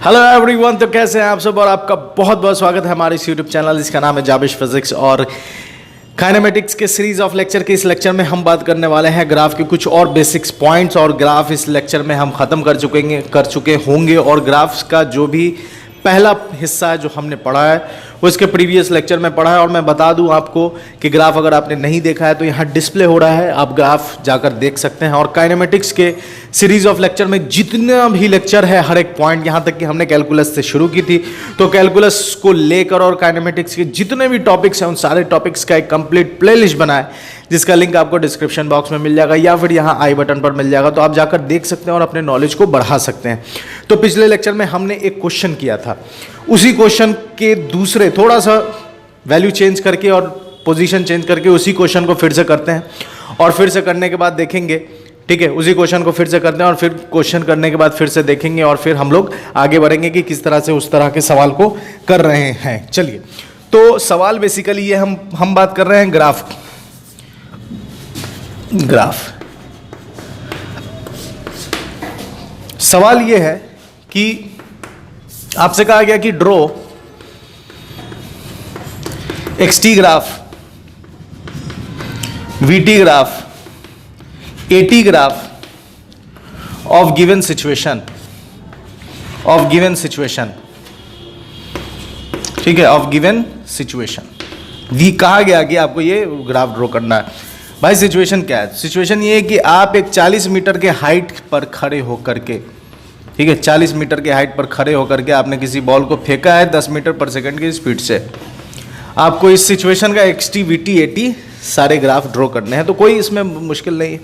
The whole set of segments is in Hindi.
हेलो एवरीवन, तो कैसे हैं आप सब। और आपका बहुत बहुत स्वागत है हमारे इस यूट्यूब चैनल जिसका नाम है जाबिश फिजिक्स। और काइनेमेटिक्स के सीरीज ऑफ लेक्चर के इस लेक्चर में हम बात करने वाले हैं ग्राफ के कुछ और बेसिक्स पॉइंट्स। और ग्राफ इस लेक्चर में हम ख़त्म कर चुके होंगे। और ग्राफ्स का जो भी पहला हिस्सा है जो हमने पढ़ा है वो इसके प्रीवियस लेक्चर में पढ़ा है। और मैं बता दूं आपको कि ग्राफ अगर आपने नहीं देखा है तो यहाँ डिस्प्ले हो रहा है, आप ग्राफ जाकर देख सकते हैं। और काइनेमेटिक्स के सीरीज ऑफ लेक्चर में जितना भी लेक्चर है, हर एक पॉइंट, यहाँ तक कि हमने कैलकुलस से शुरू की थी, तो कैलकुलस को लेकर और काइनेमेटिक्स के जितने भी टॉपिक्स हैं उन सारे टॉपिक्स का एक कंप्लीट प्लेलिस्ट बना है जिसका लिंक आपको डिस्क्रिप्शन बॉक्स में मिल जाएगा या फिर यहाँ आई बटन पर मिल जाएगा। तो आप जाकर देख सकते हैं और अपने नॉलेज को बढ़ा सकते हैं। तो पिछले लेक्चर में हमने एक क्वेश्चन किया था, उसी क्वेश्चन के दूसरे थोड़ा सा वैल्यू चेंज करके और पोजीशन चेंज करके उसी क्वेश्चन को फिर से करते हैं। और फिर से करने के बाद देखेंगे, ठीक है, उसी क्वेश्चन को फिर से करते हैं और फिर क्वेश्चन करने के बाद फिर से देखेंगे और फिर हम लोग आगे बढ़ेंगे कि किस तरह से उस तरह के सवाल को कर रहे हैं। चलिए, तो सवाल बेसिकली ये हम बात कर रहे हैं ग्राफ सवाल ये है कि आपसे कहा गया कि draw x t graph, v t graph, a t graph of given situation, ठीक है, ऑफ गिवन सिचुएशन। वी कहा गया कि आपको ये ग्राफ ड्रॉ करना है। भाई सिचुएशन क्या है? सिचुएशन ये है कि आप एक 40 मीटर के हाइट पर खड़े होकर के, ठीक है, 40 मीटर के हाइट पर खड़े होकर के आपने किसी बॉल को फेंका है 10 मीटर पर सेकंड की स्पीड से। आपको इस सिचुएशन का एक्सटी, वीटी, एटी सारे ग्राफ ड्रॉ करने हैं। तो कोई इसमें मुश्किल नहीं है।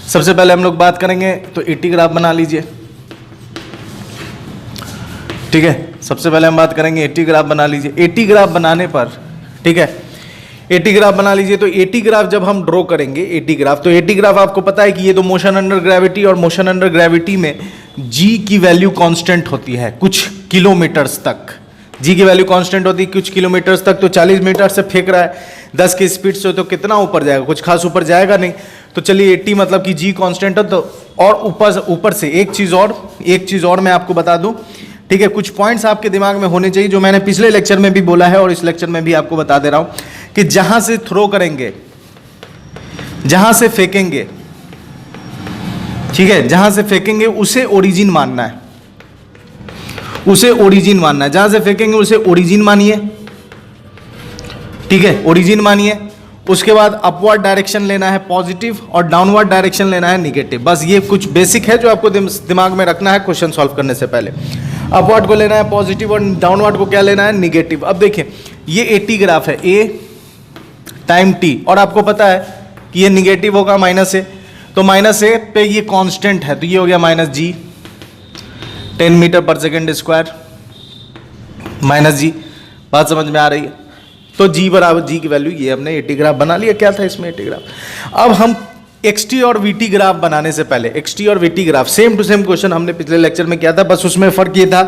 सबसे पहले हम लोग बात करेंगे तो एटी ग्राफ बना लीजिए, ठीक है। सबसे पहले हम बात करेंगे एटी ग्राफ बना लीजिए। एटी ग्राफ बनाने पर, ठीक है, एटी ग्राफ बना लीजिए। तो एटी ग्राफ जब हम ड्रॉ करेंगे एटी ग्राफ, तो एटी ग्राफ आपको पता है कि ये तो मोशन अंडर ग्रेविटी, और मोशन अंडर ग्रेविटी में जी की वैल्यू कांस्टेंट होती है कुछ किलोमीटर्स तक। जी की वैल्यू कांस्टेंट होती है कुछ किलोमीटर्स तक। तो 40 मीटर से फेंक रहा है 10 की स्पीड से, तो कितना ऊपर जाएगा? कुछ खास ऊपर जाएगा नहीं। तो चलिए 80 मतलब कि जी कांस्टेंट है। तो और ऊपर से एक चीज़ और मैं आपको बता दूं, ठीक है, कुछ पॉइंट्स आपके दिमाग में होने चाहिए जो मैंने पिछले लेक्चर में भी बोला है और इस लेक्चर में भी आपको बता दे रहा हूं कि जहां से थ्रो करेंगे, जहां से फेंकेंगे, ठीक है, जहां से फेंकेंगे उसे ओरिजिन मानना है, उसे ओरिजिन मानना है। जहां से फेंकेंगे उसे ओरिजिन मानिए, ठीक है, ओरिजिन मानिए। उसके बाद अपवर्ड डायरेक्शन लेना है पॉजिटिव और डाउनवर्ड डायरेक्शन लेना है निगेटिव। बस ये कुछ बेसिक है जो आपको दिमाग में रखना है क्वेश्चन सॉल्व करने से पहले। अपवर्ड को लेना है पॉजिटिव और डाउनवर्ड को क्या लेना है? निगेटिव। अब देखिए ये एटी ग्राफ है, ए टाइम टी, और आपको पता है कि ये निगेटिव होगा माइनस ए। तो माइनस ए पे ये कांस्टेंट है, तो ये हो गया माइनस जी 10 मीटर पर सेकेंड स्क्वायर, माइनस जी। बात समझ में आ रही है? तो जी बराबर जी की वैल्यू, ये हमने एटी ग्राफ बना लिया। क्या था इसमें? Eighty graph. अब हम एक्सटी और वीटी ग्राफ बनाने से पहले, एक्सटी और v t graph same to same question हमने पिछले लेक्चर में किया था, बस उसमें फर्क ये था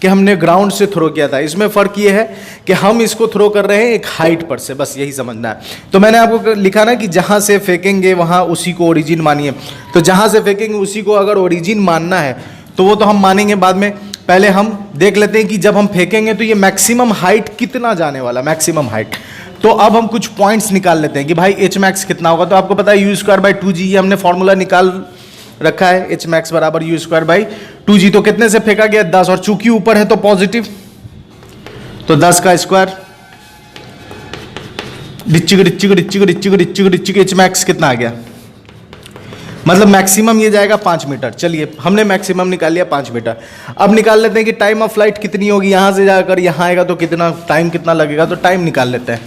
कि हमने ग्राउंड से थ्रो किया था। इसमें फर्क ये है कि हम इसको थ्रो कर रहे हैं एक हाइट पर से, बस यही समझना है। तो मैंने आपको लिखा ना कि जहां से फेंकेंगे वहां उसी को ओरिजिन मानिए। तो जहां से फेंकेंगे उसी को अगर ओरिजिन मानना है तो वो तो हम मानेंगे बाद में। पहले हम देख लेते हैं कि जब हम फेंकेंगे तो ये मैक्सिमम हाइट कितना जाने वाला, मैक्सिमम हाइट। तो अब हम कुछ पॉइंट्स निकाल लेते हैं कि भाई एच मैक्स कितना होगा। तो आपको पता है यू स्क्वायर बाई 2g, ये हमने फॉर्मूला निकाल रखा है, एच मैक्स बराबर यू स्क्वायर बाई 2g। तो कितने से फेंका गया? 10, और चूंकि ऊपर है तो पॉजिटिव, तो 10 का स्क्वायर, डिच्चिक एच मैक्स कितना आ गया? मतलब मैक्सिमम ये जाएगा 5 मीटर। चलिए हमने मैक्सिमम निकाल लिया 5 मीटर। अब निकाल लेते हैं कि टाइम ऑफ फ्लाइट कितनी होगी। यहां से जाकर यहां आएगा तो कितना टाइम, कितना लगेगा? तो टाइम निकाल लेते हैं।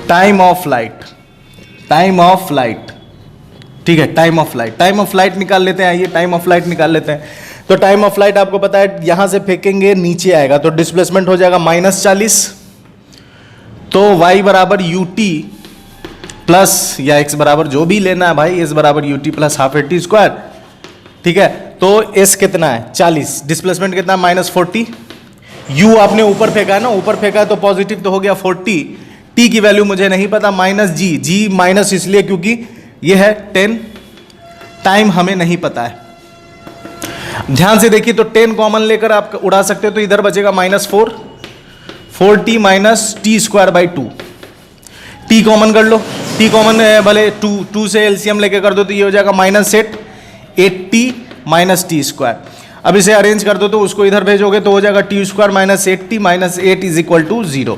टाइम ऑफ फ्लाइट, ठीक है, टाइम ऑफ फ्लाइट निकाल लेते हैं। आइए टाइम ऑफ फ्लाइट निकाल लेते हैं। तो टाइम ऑफ फ्लाइट आपको पता है यहां से फेंकेंगे नीचे आएगा तो डिस्प्लेसमेंट हो जाएगा -40। तो y बराबर ut प्लस या x बराबर जो भी लेना है भाई, s बराबर ut plus half eighty square, ठीक है। तो s कितना है? 40। डिस्प्लेसमेंट कितना है? -40। u आपने ऊपर फेंका है ना, ऊपर फेंका है तो पॉजिटिव, तो हो गया 40। t की वैल्यू मुझे नहीं पता, -g माइनस इसलिए क्योंकि ये है 10। टाइम हमें नहीं पता है। ध्यान से देखिए, तो 10 कॉमन लेकर आप उड़ा सकते हो, तो इधर बचेगा -4, 4t minus T square by 2। t common कर लो, t कॉमन भले 2 से एलसीएम लेके कर दो तो ये हो जाएगा -8t माइनस टी स्क्वायर। अब इसे अरेंज कर दो तो उसको इधर भेजोगे तो हो जाएगा t square minus 8t minus 8 is equal to 0।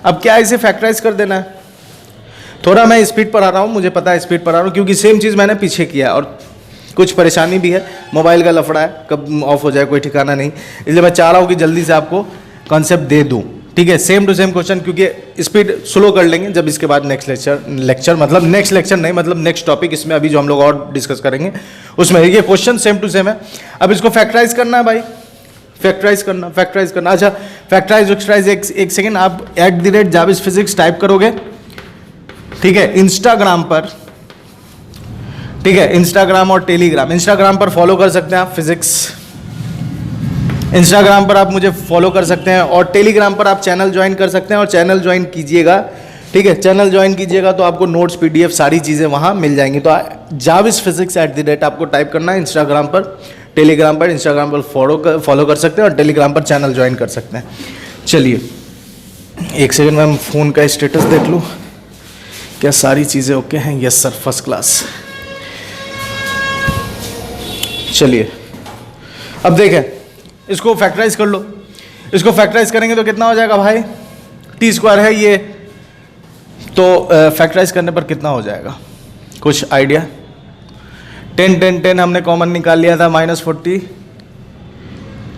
अब क्या इसे फैक्टराइज कर देना है। थोड़ा मैं स्पीड पर आ रहा हूँ, मुझे पता है स्पीड पर आ रहा हूँ, क्योंकि सेम चीज़ मैंने पीछे किया और कुछ परेशानी भी है, मोबाइल का लफड़ा है, कब ऑफ हो जाए कोई ठिकाना नहीं, इसलिए मैं चाह रहा हूँ कि जल्दी से आपको कॉन्सेप्ट दे दूँ। ठीक है, सेम टू सेम क्वेश्चन, क्योंकि स्पीड स्लो कर लेंगे जब इसके बाद नेक्स्ट लेक्चर मतलब नेक्स्ट लेक्चर नहीं, मतलब नेक्स्ट टॉपिक इसमें अभी जो हम लोग और डिस्कस करेंगे उसमें ये क्वेश्चन सेम टू सेम है। अब इसको फैक्टराइज करना है भाई, फैक्टराइज करना। अच्छा, फैक्टराइज एक सेकेंड, आप @जाविस फिजिक्स टाइप करोगे, ठीक है, इंस्टाग्राम पर, ठीक है, इंस्टाग्राम और टेलीग्राम। इंस्टाग्राम पर फॉलो कर सकते हैं आप फिजिक्स, इंस्टाग्राम पर आप मुझे फॉलो कर सकते हैं, और टेलीग्राम पर आप चैनल ज्वाइन कर सकते हैं और चैनल ज्वाइन कीजिएगा। ठीक है, चैनल ज्वाइन कीजिएगा तो आपको नोट्स PDF सारी चीज़ें वहाँ मिल जाएंगी। तो जाविस फिजिक्स @ आपको टाइप करना है इंस्टाग्राम पर, टेलीग्राम पर। इंस्टाग्राम पर फॉलो कर सकते हैं और टेलीग्राम पर चैनल ज्वाइन कर सकते हैं। चलिए एक सेकेंड, मैं फ़ोन का स्टेटस देख लूँ, क्या सारी चीज़ें ओके हैं। Yes sir, first class. चलिए अब देखें, इसको फैक्टराइज कर लो। इसको फैक्टराइज करेंगे तो कितना हो जाएगा भाई, टी स्क्वायर है ये, तो फैक्टराइज करने पर कितना हो जाएगा, कुछ आइडिया। 10 हमने कॉमन निकाल लिया था, -40।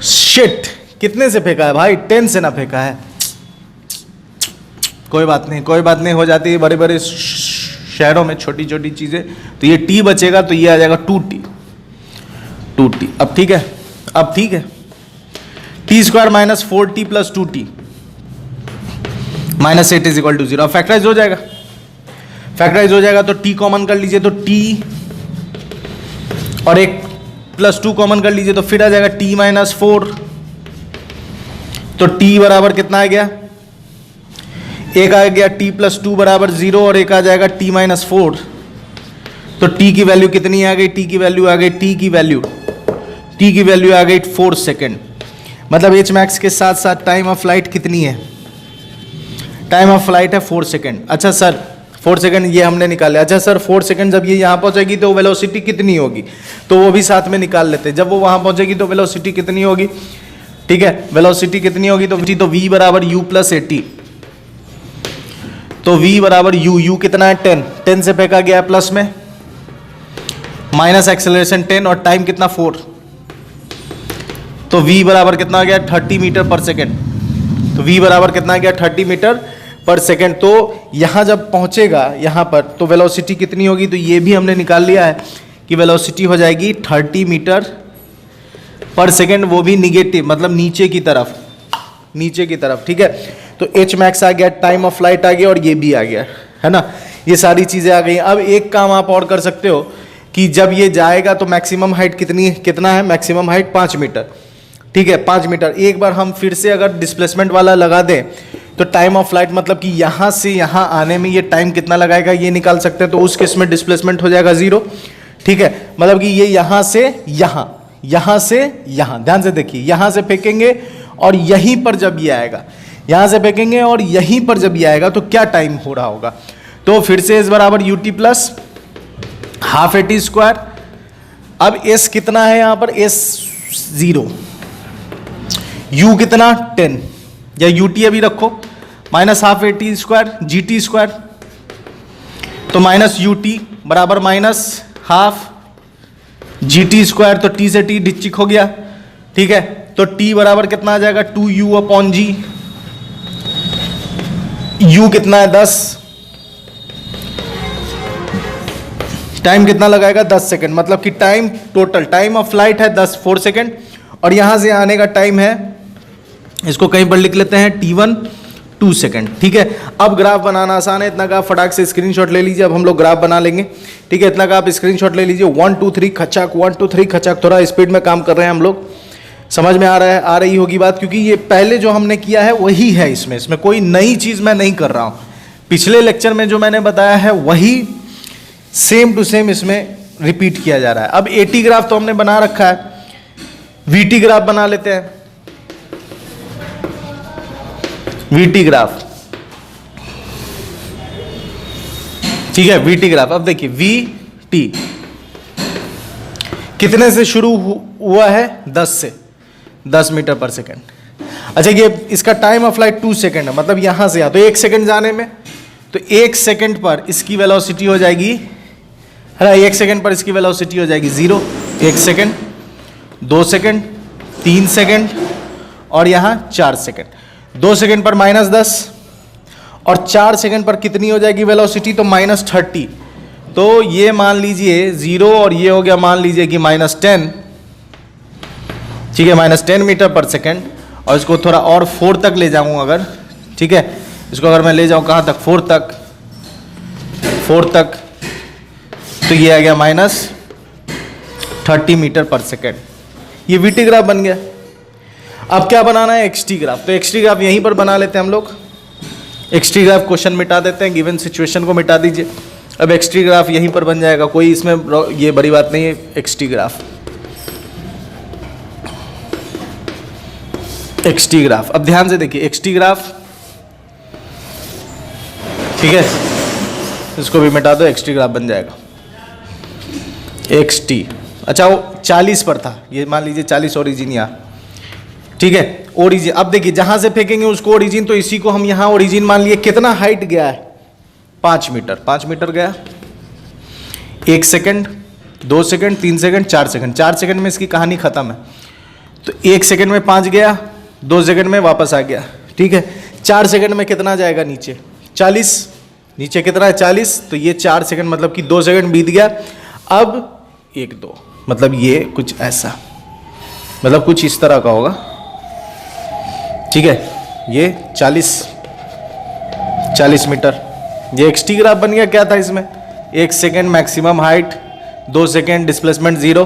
शिट, कितने से फेंका है भाई, 10 से ना फेंका है। कोई बात नहीं, हो जाती है बड़े बड़े शहरों में छोटी छोटी चीज़ें। तो ये t बचेगा तो ये आ जाएगा 2t। अब ठीक है, t square minus 4t plus 2t minus 8 is equal to 0। अब फैक्टराइज हो जाएगा, तो t कॉमन कर लीजिए तो t, और एक प्लस 2 कॉमन कर लीजिए तो फिर आ जाएगा t माइनस 4। तो t बराबर कितना आ गया, एक आ गया t प्लस 2 बराबर 0, और एक आ जाएगा t माइनस 4। तो t की वैल्यू कितनी आ गई, t की वैल्यू आ गई 4 सेकेंड। मतलब एच मैक्स के साथ साथ टाइम ऑफ फ्लाइट कितनी है, टाइम ऑफ फ्लाइट है 4 सेकेंड। अच्छा सर 4 सेकेंड ये हमने निकाले। अच्छा सर 4 सेकेंड जब ये यहाँ पहुँचेगी तो वेलोसिटी कितनी होगी, तो वो भी साथ में निकाल लेते हैं। जब वो वहाँ पहुँचेगी तो वेलोसिटी कितनी होगी, ठीक है, वेलोसिटी कितनी होगी, तो v बराबर u प्लस 80। तो v बराबर u कितना है 10 से फेंका गया है प्लस में, माइनस एक्सेलरेशन 10 और टाइम कितना 4, तो v बराबर कितना आ गया 30 मीटर पर सेकेंड। तो v बराबर कितना आ गया 30 मीटर पर सेकेंड। तो यहाँ जब पहुँचेगा यहाँ पर तो वेलोसिटी कितनी होगी, तो ये भी हमने निकाल लिया है कि वेलोसिटी हो जाएगी 30 मीटर पर सेकेंड, वो भी निगेटिव मतलब नीचे की तरफ, ठीक है। तो एच मैक्स आ गया, टाइम ऑफ फ्लाइट आ गया और ये भी आ गया, है ना, ये सारी चीज़ें आ गई। अब एक काम आप और कर सकते हो कि जब ये जाएगा तो मैक्सिमम हाइट कितना है, मैक्सिमम हाइट 5 मीटर, ठीक है, 5 मीटर। एक बार हम फिर से अगर डिस्प्लेसमेंट वाला लगा दें तो टाइम ऑफ फ्लाइट मतलब कि यहाँ से यहाँ आने में ये टाइम कितना लगाएगा ये निकाल सकते हैं। तो उस केस में डिस्प्लेसमेंट हो जाएगा 0, ठीक है, मतलब कि ये यहाँ से यहाँ, ध्यान से देखिए, यहाँ से फेंकेंगे और यहीं पर जब ये आएगा, यहाँ से फेंकेंगे और यहीं पर जब ये आएगा तो क्या टाइम हो रहा होगा। तो फिर से s बराबर ut plus half AT square. अब s कितना है यहाँ पर, s 0, u कितना 10, या ut अभी रखो, minus half AT square GT square, तो माइनस ut बराबर माइनस हाफ GT स्क्वायर, तो t से t डिस्टिक हो गया, ठीक है। तो t बराबर कितना आ जाएगा 2u अपॉन g, u कितना है 10, टाइम कितना लगाएगा 10 सेकेंड, मतलब कि time total time of flight है 4 सेकेंड, और यहाँ से आने का टाइम है, इसको कहीं पर लिख लेते हैं t1 2 सेकेंड, ठीक है। अब ग्राफ बनाना आसान है, इतना का आप फटाक से स्क्रीनशॉट ले लीजिए। अब हम लोग ग्राफ बना लेंगे, ठीक है, इतना का आप स्क्रीनशॉट ले लीजिए। 1 2 3 खचाक, 1 2 3 खचाक। थोड़ा स्पीड में काम कर रहे हैं हम लोग, समझ में आ रही होगी बात, क्योंकि ये पहले जो हमने किया है वही है, इसमें कोई नई चीज़ मैं नहीं कर रहा हूँ। पिछले लेक्चर में जो मैंने बताया है वही सेम टू सेम इसमें रिपीट किया जा रहा है। अब AT ग्राफ तो हमने बना रखा है, वीटी ग्राफ बना लेते हैं। वीटी ग्राफ, ठीक है, वीटी ग्राफ। अब देखिए वी टी कितने से शुरू हुआ है? 10 से, 10 मीटर पर सेकेंड। अच्छा, ये इसका टाइम ऑफ फ्लाइट 2 सेकेंड है, मतलब यहां से यहाँ तो 1 सेकेंड जाने में, तो 1 सेकेंड पर इसकी वेलोसिटी हो जाएगी, है ना, 1 सेकेंड पर इसकी वेलोसिटी हो जाएगी 0। 1 सेकेंड, 2 सेकेंड, 3 सेकेंड और यहाँ 4 सेकेंड। 2 सेकेंड पर -10 और 4 सेकेंड पर कितनी हो जाएगी वेलोसिटी? तो -30। तो ये मान लीजिए 0 और ये हो गया मान लीजिए कि -10, ठीक है, -10 मीटर पर सेकेंड। और इसको थोड़ा और 4 तक ले जाऊँ अगर, ठीक है, इसको अगर मैं ले जाऊँ कहाँ तक? 4 तक, 4 तक, तो ये आ गया -30 मीटर पर सेकेंड। ये वीटी ग्राफ बन गया। अब क्या बनाना है? X t graph. तो एक्सटी ग्राफ यहीं पर बना लेते हैं हम लोग। एक्सटी ग्राफ क्वेश्चन मिटा देते हैं, गिवन सिचुएशन को मिटा दीजिए। अब एक्सटी ग्राफ यहीं पर बन जाएगा, कोई इसमें ये बड़ी बात नहीं है। X t graph, x t graph. अब ध्यान से देखिए एक्सटी ग्राफ, ठीक है, इसको भी मिटा दो, एक्सटी ग्राफ बन जाएगा एक्सटी। अच्छा, वो 40 पर था, ये मान लीजिए 40 ओरिजिन यहाँ, ठीक है, ओरिजिन। अब देखिए जहां से फेंकेंगे उसको ओरिजिन, तो इसी को हम यहां ओरिजिन मान लिए। कितना हाइट गया है? 5 मीटर। 5 मीटर गया। 1 second, 2 second, 3 second, 4 second. 4 second में इसकी कहानी खत्म है। तो 1 सेकेंड में 5 गया, 2 सेकेंड में वापस आ गया, ठीक है। 4 सेकेंड में कितना जाएगा नीचे? 40। नीचे कितना है? 40। तो ये 4 सेकेंड मतलब कि 2 सेकेंड बीत गया। अब 1 2 मतलब ये कुछ ऐसा, मतलब कुछ इस तरह का होगा, ठीक है। ये 40 मीटर, ये एक्सटी ग्राफ बन गया। क्या था इसमें? 1 second maximum height, 2 second displacement 0।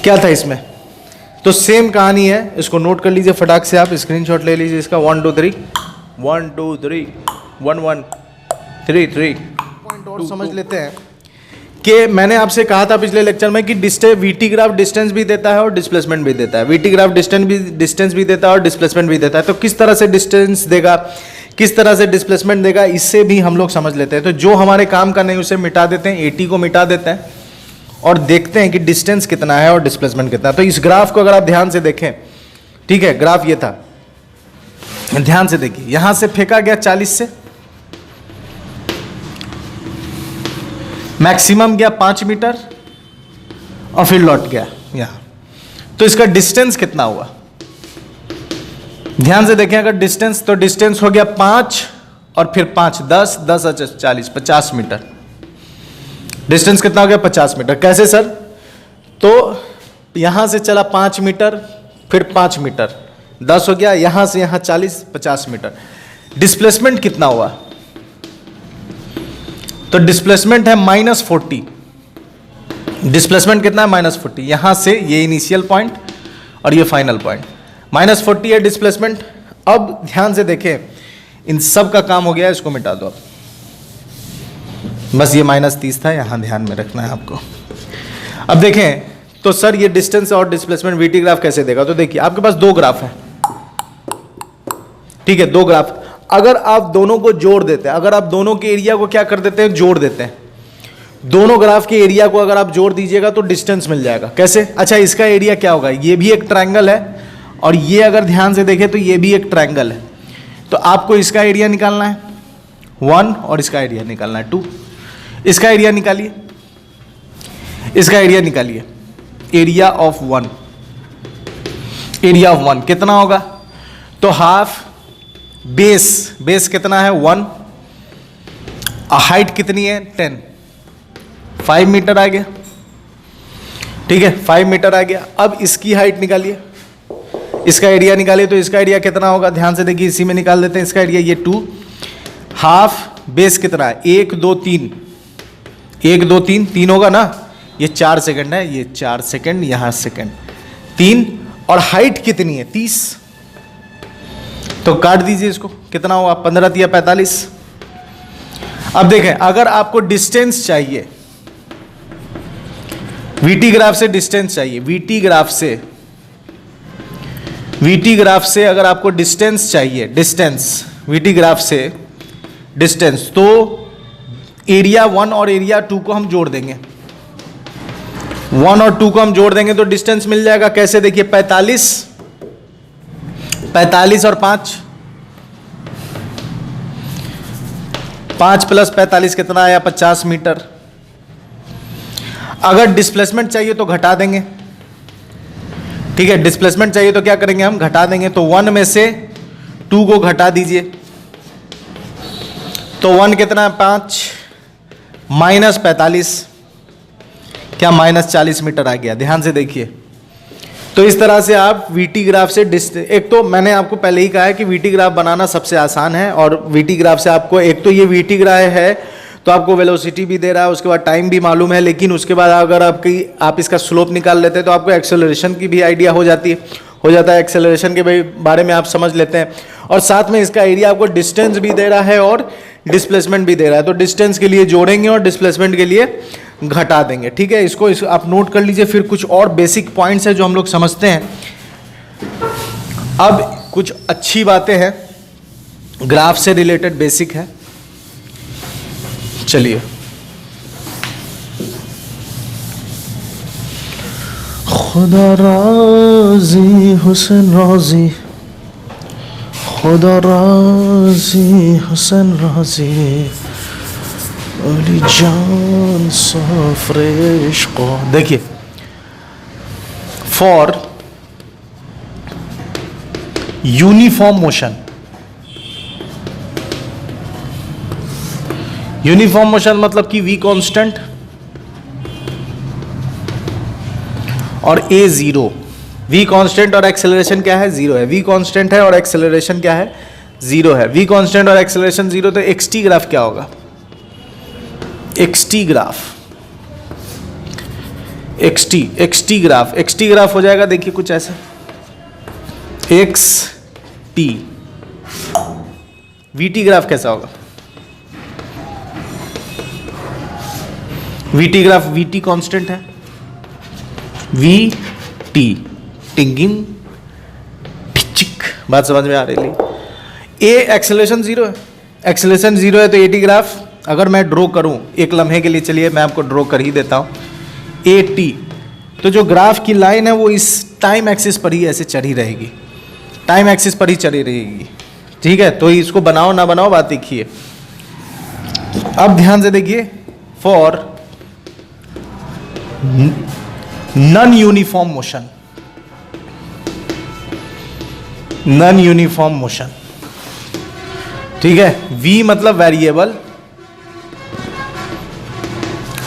क्या था इसमें? तो सेम कहानी है, इसको नोट कर लीजिए फटाक से, आप स्क्रीनशॉट ले लीजिए इसका। 1 2 3 1 2 3 1 1 3 3 पॉइंट और समझ लेते हैं कि मैंने आपसे कहा था पिछले लेक्चर में कि वीटी ग्राफ डिस्टेंस भी देता है और डिस्प्लेसमेंट भी देता है। वीटी ग्राफ डिस्टेंस भी देता है और डिस्प्लेसमेंट भी देता है। तो किस तरह से डिस्टेंस देगा, किस तरह से डिस्प्लेसमेंट देगा, इससे भी हम लोग समझ लेते हैं। तो जो हमारे काम का नहीं उसे मिटा देते हैं, 80 को मिटा देते हैं और देखते हैं कि डिस्टेंस कितना है और डिस्प्लेसमेंट कितना है। तो इस ग्राफ को अगर आप ध्यान से देखें, ठीक है, ग्राफ ये था, ध्यान से देखिए, यहां से फेंका गया 40 से, मैक्सिमम गया 5 मीटर और फिर लौट गया यहां। तो इसका डिस्टेंस कितना हुआ? ध्यान से देखें, अगर डिस्टेंस, तो डिस्टेंस हो गया 5 और फिर 5 10 10 40 50 मीटर। डिस्टेंस कितना हो गया? 50 मीटर। कैसे सर? तो यहां से चला 5 मीटर, फिर 5 मीटर, 10 हो गया, यहां से यहां 40 50 मीटर। डिस्प्लेसमेंट कितना हुआ? तो डिस्प्लेसमेंट है -40। डिस्प्लेसमेंट कितना है? -40। यहां से ये इनिशियल पॉइंट और ये फाइनल पॉइंट, -40 है डिस्प्लेसमेंट। अब ध्यान से देखें, इन सब का काम हो गया, इसको मिटा दो अब। बस ये -30 था, यहां ध्यान में रखना है आपको। अब देखें तो सर ये डिस्टेंस और डिस्प्लेसमेंट वीटी ग्राफ कैसे देगा? तो देखिए आपके पास 2 ग्राफ है, ठीक है, 2 ग्राफ। अगर आप दोनों को जोड़ देते हैं, अगर आप दोनों के एरिया को क्या कर देते हैं? जोड़ देते हैं। दोनों ग्राफ के एरिया को अगर आप जोड़ दीजिएगा तो डिस्टेंस मिल जाएगा। कैसे? अच्छा, इसका एरिया क्या होगा? ये भी एक ट्रायंगल है और ये अगर ध्यान से देखें तो ये भी एक ट्रायंगल है। तो आपको इसका एरिया निकालना है 1 और इसका एरिया निकालना है 2। इसका एरिया निकालिए, इसका एरिया निकालिए। एरिया ऑफ 1, एरिया ऑफ 1 कितना होगा? तो हाफ बेस कितना है? 1। हाइट कितनी है? 10। 5 मीटर आ गया, ठीक है, 5 मीटर आ गया। अब इसकी हाइट निकालिए, इसका एरिया निकालिए। तो इसका एरिया कितना होगा? ध्यान से देखिए, इसी में निकाल देते हैं इसका एरिया। ये 2, हाफ बेस कितना है? 1 2 3, 1 2 3 3 होगा ना। ये 4 सेकंड है, ये 4 सेकंड, यहां सेकंड 3। और हाइट कितनी है? 30। तो काट दीजिए इसको, कितना हुआ? 15 या 45। अब देखें, अगर आपको डिस्टेंस चाहिए, वीटी ग्राफ से डिस्टेंस चाहिए, वीटी ग्राफ से वीटी ग्राफ से अगर आपको डिस्टेंस चाहिए, डिस्टेंस वीटी ग्राफ से डिस्टेंस, तो एरिया 1 और एरिया 2 को हम जोड़ देंगे। 1 और 2 को हम जोड़ देंगे तो डिस्टेंस मिल जाएगा। कैसे? देखिए 45 और 5 + 45 कितना आया? 50 मीटर। अगर डिस्प्लेसमेंट चाहिए तो घटा देंगे, ठीक है। डिस्प्लेसमेंट चाहिए तो क्या करेंगे? हम घटा देंगे। तो 1 में से 2 को घटा दीजिए, तो 1 कितना है? 5 - 45, क्या? -40 मीटर आ गया। ध्यान से देखिए। तो इस तरह से आप वीटी ग्राफ से एक तो मैंने आपको पहले ही कहा है कि वीटी ग्राफ बनाना सबसे आसान है, और वीटी ग्राफ से आपको एक तो ये वीटी ग्राफ है तो आपको वेलोसिटी भी दे रहा है, उसके बाद टाइम भी मालूम है, लेकिन उसके बाद अगर आप इसका स्लोप निकाल लेते हैं तो आपको एक्सेलरेशन की भी आइडिया हो जाता है। एक्सेलरेशन के बारे में आप समझ लेते हैं, और साथ में इसका एरिया आपको डिस्टेंस भी दे रहा है और डिस्प्लेसमेंट भी दे रहा है। तो डिस्टेंस के लिए जोड़ेंगे और डिस्प्लेसमेंट के लिए घटा देंगे, ठीक है। इसको आप नोट कर लीजिए। फिर कुछ और बेसिक पॉइंट्स है जो हम लोग समझते हैं। अब कुछ अच्छी बातें हैं, ग्राफ से रिलेटेड बेसिक है। चलिए, खुदा राज़ी हुसैन राज़ी, खुदा राज़ी हुसैन राज़ी, अली जान सफरेश को। देखिए, for uniform motion, uniform motion मतलब कि v कांस्टेंट और a 0। v कांस्टेंट और एक्सेलरेशन क्या है? 0 है। v कांस्टेंट है और एक्सेलरेशन क्या है? 0 है। v कांस्टेंट और एक्सेलरेशन 0, तो xt ग्राफ क्या होगा? xt ग्राफ हो जाएगा, देखिए कुछ ऐसा, xt। vt ग्राफ कैसा होगा? vt ग्राफ, vt कांस्टेंट है, vt टिंगिंग टिचिक, बात समझ में आ रही है? a एक्सेलरेशन 0 है, एक्सेलरेशन 0 है, तो at ग्राफ अगर मैं ड्रॉ करूं एक लम्हे के लिए, चलिए मैं आपको ड्रॉ कर ही देता हूं। at, तो जो ग्राफ की लाइन है वो इस टाइम एक्सिस पर ही ऐसे चढ़ी रहेगी, टाइम एक्सिस पर ही चढ़ी रहेगी, ठीक है। तो इसको बनाओ ना बनाओ, बात एक ही है। अब ध्यान से देखिए, for non uniform motion, non uniform motion, ठीक है। v मतलब वेरिएबल,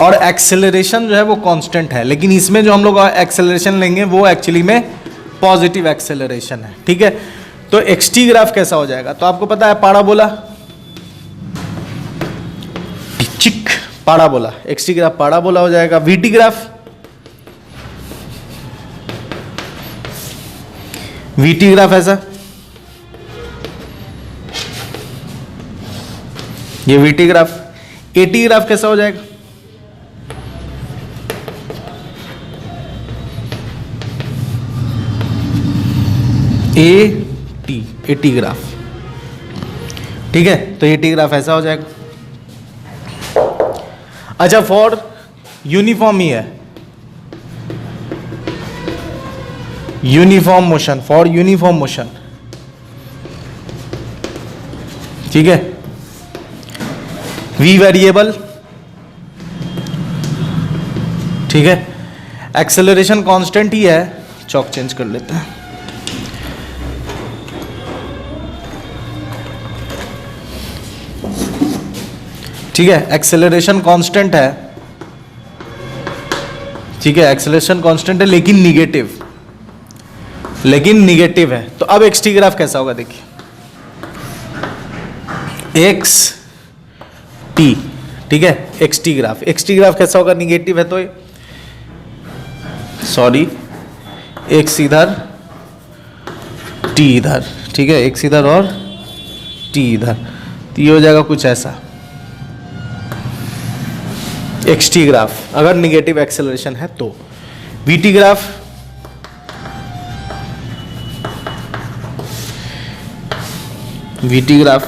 और एक्सेलरेशन जो है वो कांस्टेंट है, लेकिन इसमें जो हम लोग एक्सेलरेशन लेंगे वो एक्चुअली में पॉजिटिव एक्सेलरेशन है, ठीक है। तो xt ग्राफ कैसा हो जाएगा? तो आपको पता है पाराबोला, चिक पाराबोला, xt ग्राफ पाराबोला हो जाएगा। vt ग्राफ, vt ग्राफ ऐसा, ये vt ग्राफ। at ग्राफ कैसा हो जाएगा? at ग्राफ, ठीक है। तो at ग्राफ ऐसा हो जाएगा। अच्छा, फॉर यूनिफॉर्म ही है, uniform motion, for uniform motion, ठीक है। v वेरिएबल, ठीक है। एक्सेलरेशन कांस्टेंट ही है, चौक चेंज कर लेते हैं। ठीक है, एक्सेलरेशन कांस्टेंट है, ठीक है, एक्सेलरेशन कांस्टेंट है लेकिन निगेटिव है। तो अब xt ग्राफ कैसा होगा? देखिए, xt, ठीक है, xt ग्राफ कैसा होगा? निगेटिव है, तो सॉरी, x इधर t इधर, ठीक है, x इधर और t इधर, तो ये हो जाएगा कुछ ऐसा xt ग्राफ, अगर निगेटिव एक्सेलरेशन है तो। vt ग्राफ, वीटी ग्राफ,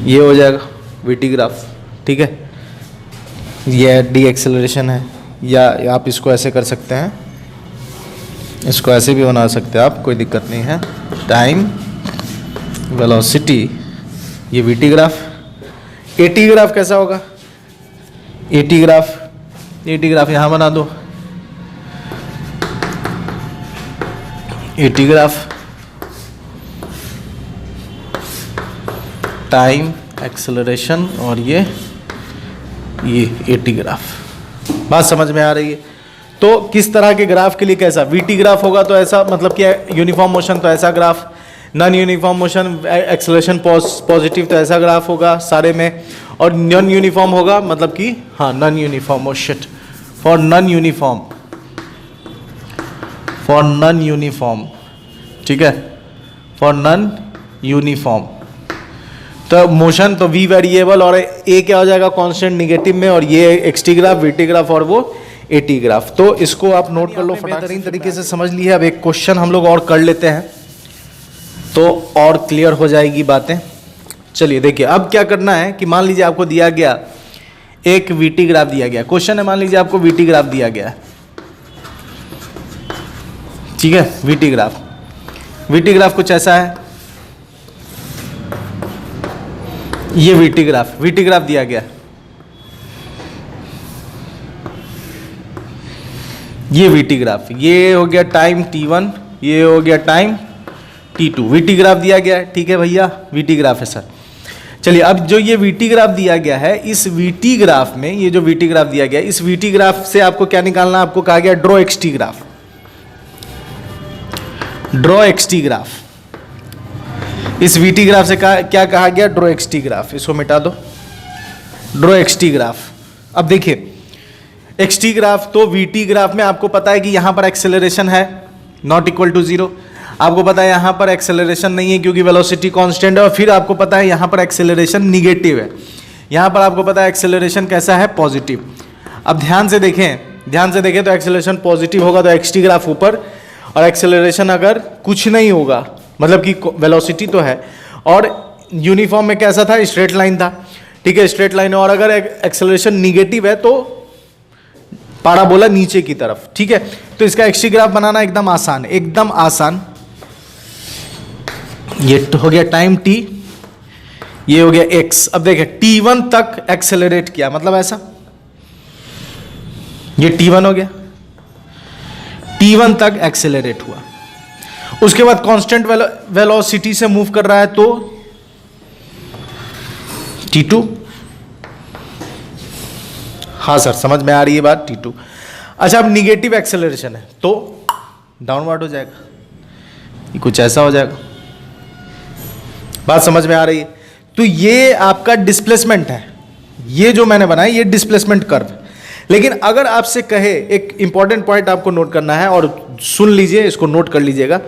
ये हो जाएगा वीटी ग्राफ, ठीक है। ये डी एक्सेलरेशन है, या आप इसको ऐसे कर सकते हैं, इसको ऐसे भी बना सकते हैं आप, कोई दिक्कत नहीं है। टाइम वेलोसिटी, ये वीटी ग्राफ। एटी ग्राफ कैसा होगा? एटी ग्राफ यहाँ बना दो, एटी ग्राफ, टाइम एक्सेलरेशन, और ये एटी ग्राफ। बात समझ में आ रही है? तो किस तरह के ग्राफ के लिए कैसा वीटी ग्राफ होगा, तो ऐसा मतलब क्या, यूनिफॉर्म मोशन तो ऐसा graph, non uniform motion acceleration positive तो ऐसा ग्राफ होगा सारे में, और नॉन यूनिफॉर्म होगा मतलब कि हाँ non uniform, oh shit, for non uniform, ठीक है, फॉर नॉन यूनिफॉर्म। तो मोशन तो वी वेरिएबल, और ए क्या हो जाएगा कांस्टेंट निगेटिव में, और ये एक्सटी ग्राफ, वीटी ग्राफ, और वो एटी ग्राफ। तो इसको आप नोट कर लो, बेहतरीन तरीके से समझ लिया। अब एक क्वेश्चन हम लोग और कर लेते हैं तो और क्लियर हो जाएगी बातें। चलिए देखिए, अब क्या करना है कि मान लीजिए आपको दिया गया एक वीटी ग्राफ दिया गया, क्वेश्चन है, मान लीजिए आपको वीटी ग्राफ दिया गया, ठीक है। वीटी ग्राफ कुछ ऐसा है, ये वीटी ग्राफ दिया गया, ये वीटी ग्राफ, ये हो गया टाइम t1, ये हो गया टाइम t2, वीटी ग्राफ दिया गया है, ठीक है भैया, वीटी ग्राफ है सर। चलिए अब जो ये वीटी ग्राफ दिया गया है, इस वीटी ग्राफ में, ये जो वीटी ग्राफ दिया गया है, इस वीटी ग्राफ से आपको क्या निकालना है? आपको कहा गया draw x t graph, draw x t graph. इस वीटी ग्राफ से क्या कहा गया? Draw x t graph. इसको मिटा दो, ड्रॉ एक्सटी ग्राफ। अब देखिए एक्सटी ग्राफ, तो वीटी ग्राफ में आपको पता है कि यहां पर एक्सेलरेशन है नॉट इक्वल टू 0, आपको पता है यहां पर एक्सेलरेशन नहीं है क्योंकि वेलोसिटी कांस्टेंट है, और फिर आपको पता है यहां पर एक्सेलरेशन निगेटिव है, यहां पर आपको पता है एक्सेलरेशन कैसा है? पॉजिटिव। अब ध्यान से देखें तो एक्सेलरेशन पॉजिटिव होगा तो एक्सटी ग्राफ ऊपर, और एक्सेलरेशन अगर कुछ नहीं होगा मतलब कि वेलोसिटी तो है, और यूनिफॉर्म में कैसा था? स्ट्रेट लाइन था, ठीक है, स्ट्रेट लाइन है, और अगर एक्सेलरेशन निगेटिव है तो पाराबोला नीचे की तरफ, ठीक है। तो इसका एक्सटी ग्राफ बनाना एकदम आसान, एकदम आसान। ये हो गया टाइम t, ये हो गया x। अब देखें t1 तक एक्सेलरेट किया, मतलब ऐसा, ये t1 हो गया, t1 तक एक्सेलरेट हुआ, उसके बाद कांस्टेंट वेलोसिटी से मूव कर रहा है तो t2। हाँ सर समझ में आ रही है बात, t2। अच्छा अब निगेटिव एक्सेलरेशन है तो डाउनवर्ड हो जाएगा, ये कुछ ऐसा हो जाएगा। बात समझ में आ रही है? तो ये आपका डिस्प्लेसमेंट है, ये जो मैंने बनाया ये डिस्प्लेसमेंट कर्व। लेकिन अगर आपसे कहे, एक इंपॉर्टेंट पॉइंट आपको नोट करना है और सुन लीजिए, इसको नोट कर लीजिएगा।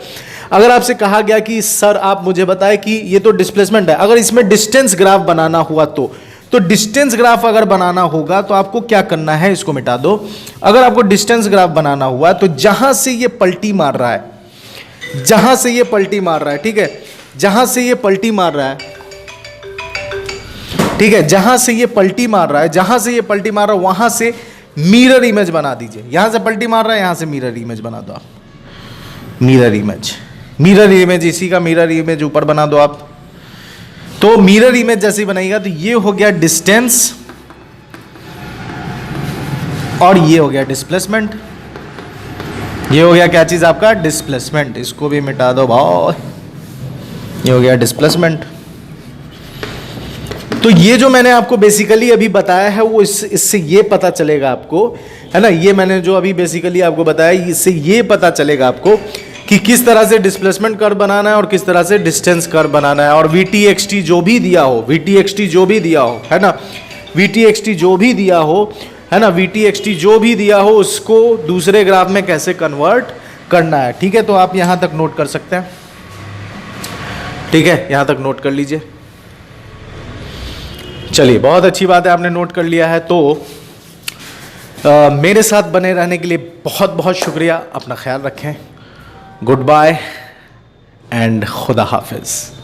अगर आपसे कहा गया कि सर आप मुझे बताएं कि ये तो डिस्प्लेसमेंट है, अगर इसमें डिस्टेंस ग्राफ बनाना हुआ तो डिस्टेंस ग्राफ अगर बनाना होगा तो आपको क्या करना है? इसको मिटा दो। अगर आपको डिस्टेंस ग्राफ बनाना हुआ तो जहां से ये पलटी मार रहा है, जहां से ये पलटी मार रहा है, ठीक है, जहां से ये पलटी मार रहा है, ठीक है, जहां से ये पलटी मार रहा है, जहां से ये पलटी मार रहा है वहां से मिरर इमेज बना दीजिए। यहां से पलटी मार रहा है, यहां से मिरर इमेज बना दो आप। मिरर इमेज इसी का मिरर इमेज ऊपर बना दो आप। तो मिरर इमेज जैसी बनाएगा तो ये हो गया डिस्टेंस और ये हो गया डिस्प्लेसमेंट। ये हो गया क्या चीज आपका? डिस्प्लेसमेंट। इसको भी मिटा दो भाई, ये हो गया डिस्प्लेसमेंट। तो ये जो मैंने आपको बेसिकली अभी बताया है वो इससे ये पता चलेगा आपको, है ना, ये मैंने जो अभी बेसिकली आपको बताया इससे ये पता चलेगा आपको कि किस तरह से डिस्प्लेसमेंट कर्व बनाना है और किस तरह से डिस्टेंस कर्व बनाना है। और VTXT जो भी दिया हो, VTXT जो भी दिया हो, है ना, VTXT जो भी दिया हो, है ना, VTXT जो भी दिया हो उसको दूसरे ग्राफ में कैसे कन्वर्ट करना है। ठीक है, तो आप यहां तक नोट कर सकते हैं। ठीक है, यहां तक नोट कर लीजिए। चलिए, बहुत अच्छी बात है, आपने नोट कर लिया है। तो मेरे साथ बने रहने के लिए बहुत बहुत शुक्रिया। अपना ख्याल रखें। गुड बाय एंड खुदा हाफिज़।